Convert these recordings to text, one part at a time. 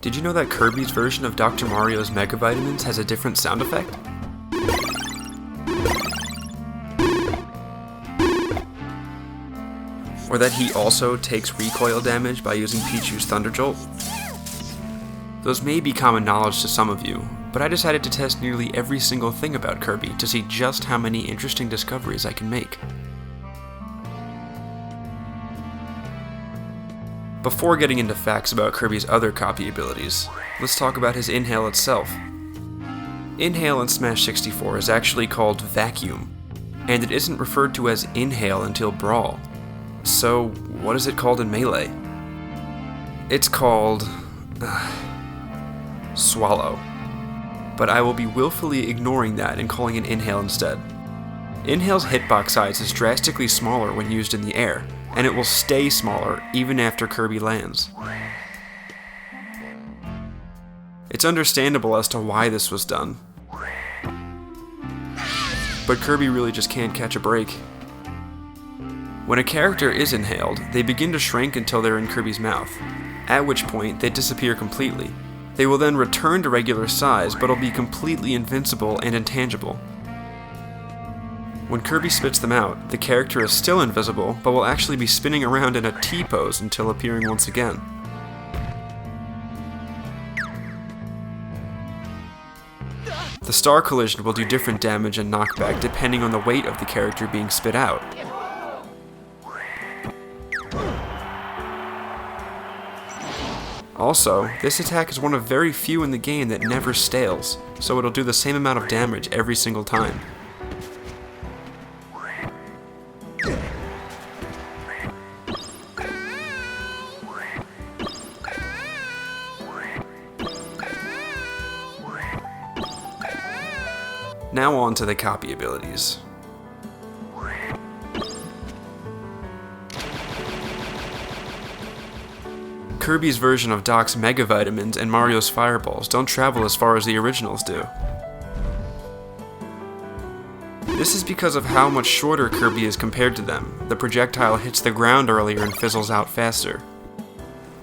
Did you know that Kirby's version of Dr. Mario's Mega Vitamins has a different sound effect? Or that he also takes recoil damage by using Pichu's Thunder Jolt? Those may be common knowledge to some of you, but I decided to test nearly every single thing about Kirby to see just how many interesting discoveries I can make. Before getting into facts about Kirby's other copy abilities, let's talk about his Inhale itself. Inhale in Smash 64 is actually called Vacuum, and it isn't referred to as Inhale until Brawl. So, what is it called in Melee? It's called... Swallow. But I will be willfully ignoring that and calling it Inhale instead. Inhale's hitbox size is drastically smaller when used in the air, and it will stay smaller even after Kirby lands. It's understandable as to why this was done, but Kirby really just can't catch a break. When a character is inhaled, they begin to shrink until they're in Kirby's mouth, at which point they disappear completely. They will then return to regular size, but will be completely invincible and intangible. When Kirby spits them out, the character is still invisible, but will actually be spinning around in a T-pose until appearing once again. The star collision will do different damage and knockback depending on the weight of the character being spit out. Also, this attack is one of very few in the game that never stales, so it'll do the same amount of damage every single time. Now on to the copy abilities. Kirby's version of Doc's Mega Vitamins and Mario's Fireballs don't travel as far as the originals do. This is because of how much shorter Kirby is compared to them. The projectile hits the ground earlier and fizzles out faster.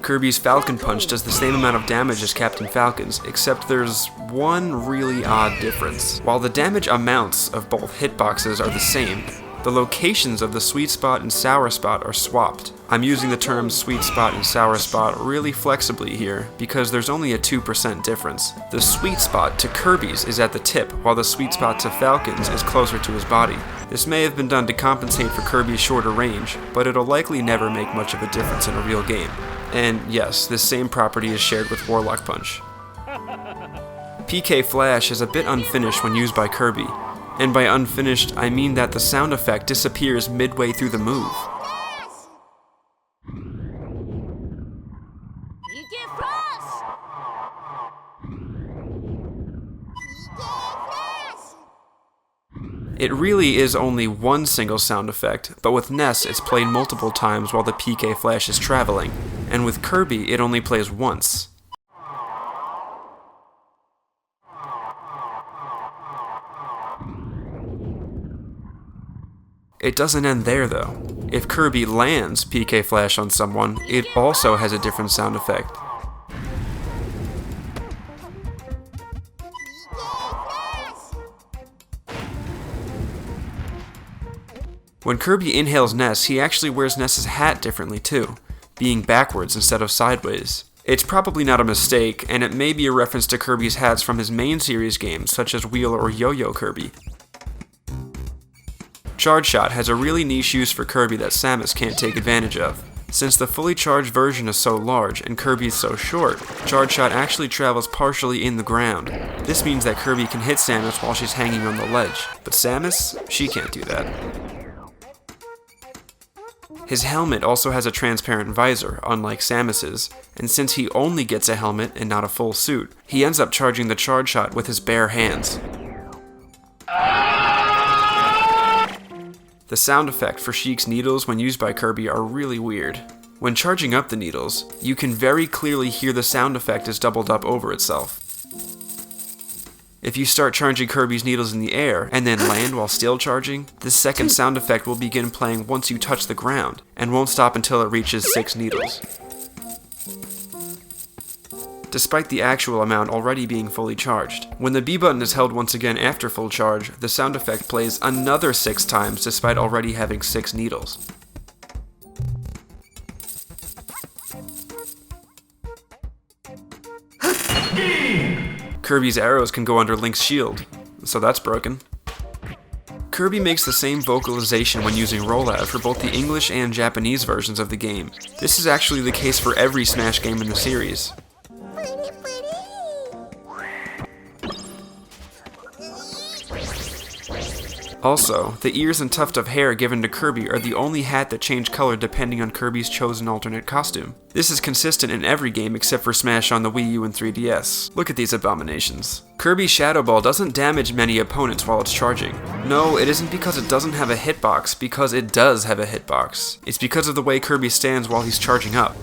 Kirby's Falcon Punch does the same amount of damage as Captain Falcon's, except there's one really odd difference. While the damage amounts of both hitboxes are the same, the locations of the Sweet Spot and Sour Spot are swapped. I'm using the terms Sweet Spot and Sour Spot really flexibly here because there's only a 2% difference. The Sweet Spot to Kirby's is at the tip, while the Sweet Spot to Falcon's is closer to his body. This may have been done to compensate for Kirby's shorter range, but it'll likely never make much of a difference in a real game. And yes, this same property is shared with Warlock Punch. PK Flash is a bit unfinished when used by Kirby, and by unfinished, I mean that the sound effect disappears midway through the move. It really is only one single sound effect, but with Ness it's played multiple times while the PK Flash is traveling, and with Kirby it only plays once. It doesn't end there though. If Kirby lands PK Flash on someone, it also has a different sound effect. When Kirby inhales Ness, he actually wears Ness's hat differently too, being backwards instead of sideways. It's probably not a mistake, and it may be a reference to Kirby's hats from his main series games such as Wheel or Yo-Yo Kirby. Charge Shot has a really niche use for Kirby that Samus can't take advantage of. Since the fully charged version is so large and Kirby is so short, Charge Shot actually travels partially in the ground. This means that Kirby can hit Samus while she's hanging on the ledge, but Samus, she can't do that. His helmet also has a transparent visor, unlike Samus's, and since he only gets a helmet and not a full suit, he ends up charging the Charge Shot with his bare hands. The sound effect for Sheik's needles when used by Kirby are really weird. When charging up the needles, you can very clearly hear the sound effect is doubled up over itself. If you start charging Kirby's needles in the air, and then land while still charging, this second sound effect will begin playing once you touch the ground, and won't stop until it reaches 6 needles. despite the actual amount already being fully charged. When the B button is held once again after full charge, the sound effect plays another 6 times despite already having 6 needles. Kirby's arrows can go under Link's shield, so that's broken. Kirby makes the same vocalization when using rollout for both the English and Japanese versions of the game. This is actually the case for every Smash game in the series. Also, the ears and tuft of hair given to Kirby are the only hat that change color depending on Kirby's chosen alternate costume. This is consistent in every game except for Smash on the Wii U and 3DS. Look at these abominations. Kirby's Shadow Ball doesn't damage many opponents while it's charging. No, it isn't because it doesn't have a hitbox, because it does have a hitbox. It's because of the way Kirby stands while he's charging up.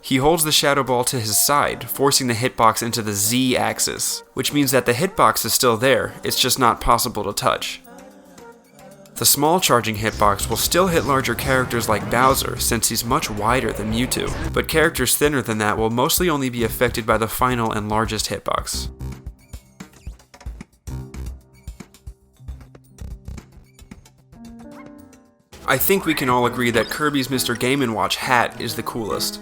He holds the Shadow Ball to his side, forcing the hitbox into the Z axis, which means that the hitbox is still there, it's just not possible to touch. The small charging hitbox will still hit larger characters like Bowser, since he's much wider than Mewtwo, but characters thinner than that will mostly only be affected by the final and largest hitbox. I think we can all agree that Kirby's Mr. Game & Watch hat is the coolest.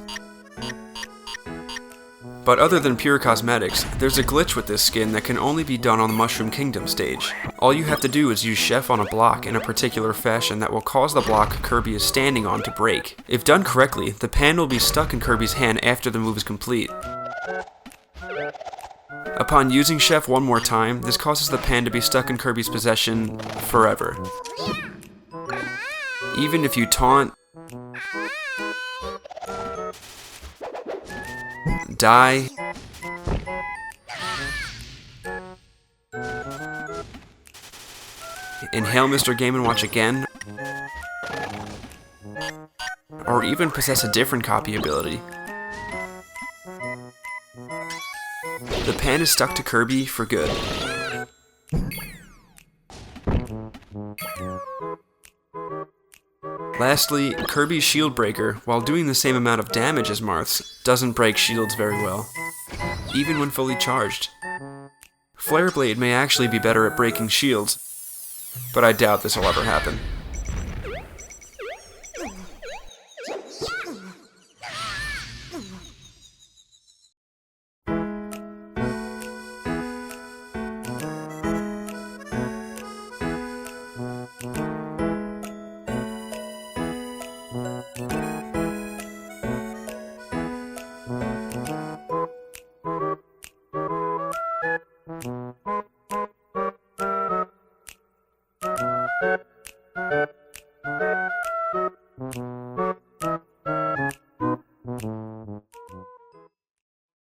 But other than pure cosmetics, there's a glitch with this skin that can only be done on the Mushroom Kingdom stage. All you have to do is use Chef on a block in a particular fashion that will cause the block Kirby is standing on to break. If done correctly, the pan will be stuck in Kirby's hand after the move is complete. Upon using Chef one more time, this causes the pan to be stuck in Kirby's possession forever. Even if you taunt, die, inhale Mr. Game & Watch again, or even possess a different copy ability, the pan is stuck to Kirby for good. Lastly, Kirby's Shield Breaker, while doing the same amount of damage as Marth's, doesn't break shields very well, even when fully charged. Flare Blade may actually be better at breaking shields, but I doubt this will ever happen.